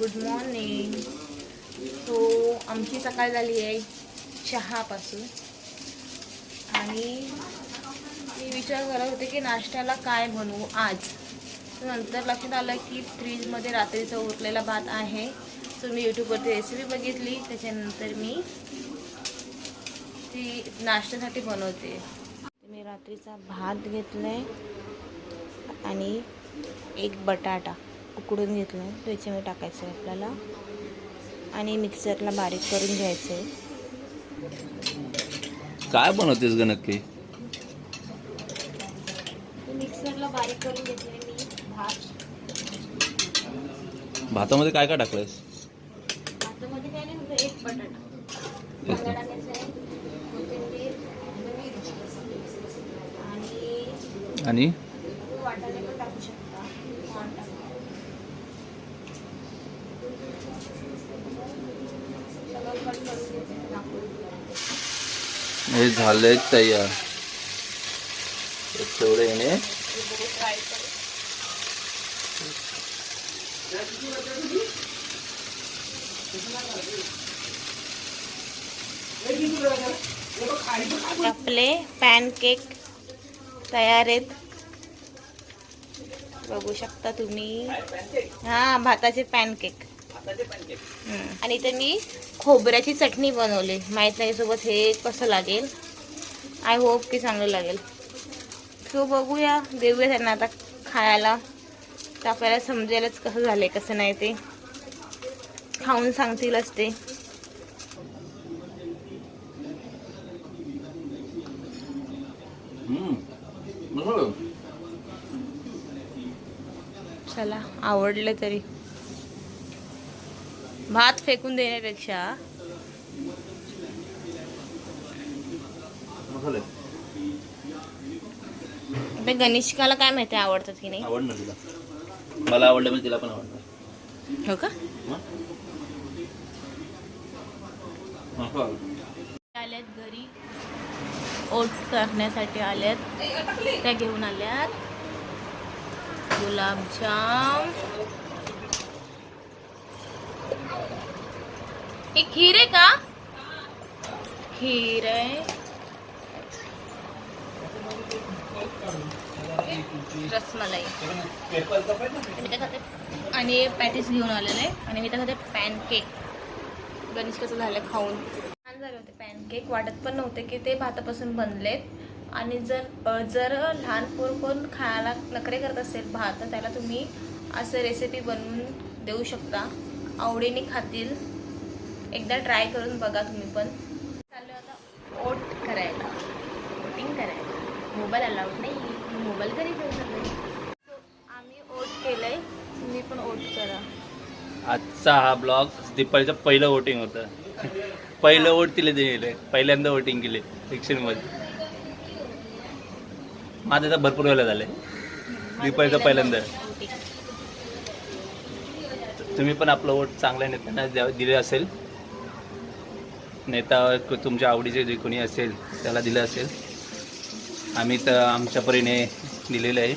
Good morning. So आमची सकाळ झाली आहे चहापासून आणि मी विचार करत होते की नाश्त्याला काय बनवू आज. तर नंतर लक्षात आलं की फ्रीजमध्ये रात्रीचा उरलेला भात आहे. सो मी यूट्यूबवरती रेसिपी बघितली, त्याच्यानंतर मी ती नाश्त्यासाठी बनवते. मी रात्रीचा भात घेतला आहे आणि एक बटाटा उकडून घेतला आहे, त्याच्यामध्ये टाकायचं आहे आपल्याला आणि मिक्सरला बारीक करून घ्यायचं आहे. काय बनवतेस ग नक्की? मिक्सरला बारीक करून घेतलं आहे मी भात. भातामध्ये काय काय टाकलंयस? भातामध्ये काय नाही होतं, एक बटाटा टाकायचा आहे, कोथिंबीर आणि वाटाणे पण टाकू शकता. सगळं कट करून घेते टाकून. हे झालंय तयार. तेवढे येणे फ्राय करू. आपले पॅनकेक तयार आहेत, बघू शकता तुम्ही. हा, भाताचे पॅनकेक. आणि इथे मी खोबऱ्याची चटणी बनवली. माहीत नाही सोबत हे कसं लागेल. आय होप की चांगलं लागेल. सो बघूया, देऊया त्यांना आता खायला, तर आपल्याला समजेलच कसं झालंय कसं नाही. ते खाऊन सांगतीलच ते. चला, आवडले तरी. भात फेकून देण्यापेक्षा गणेशिकाला काय माहिती आवडतात की नाही. आवडणार तिला. मला आवडलं म्हणजे तिला पण आवडणार. हो का? आल्यात घरी ओट्स करण्यासाठी आल्यात, त्या घेऊन आल्यात. गुलाबजाम. हे खीर आहे का? खीर आहे. रसमलाई आणि पॅटीस घेऊन आलेले आहे. आणि मी त्यामध्ये पॅनकेक. गणेश कसं झालं खाऊन. छान झाले होते पॅनकेक. वाटत पण नव्हते की ते भातापासून बनलेत. आणि जर लहान पोर कोण खायला नखरे करत असेल भात, तर त्याला तुम्ही असं रेसिपी बनवून देऊ शकता, आवडीने खातील. एकदा ट्राय करून बघा तुम्ही पण. चाललं आता ओट करायला, ओटिंग करायला. मोबाईल अलाउड नाही, मोबाईल घरी घेऊन जातो. सो आम्ही ओट केलंय, तुम्ही पण ओट करा. आजचा हा ब्लॉग दीपाळीचं पहिलं वोटिंग होतं. पहिलं वोट तिला दिले, पहिल्यांदा वोटिंग केले इलेक्शनमध्ये. माझं तर भरपूर वेळेला झालंय. दीपाळीचं पहिल्यांदा. तुम्ही पण आपलं वोट चांगल्या नेत्यांना दिले असेल. नेता तुमच्या आवडीचे जे कोणी असेल त्याला दिलं असेल. आम्ही तर आमच्या परीने दिलेलं आहे.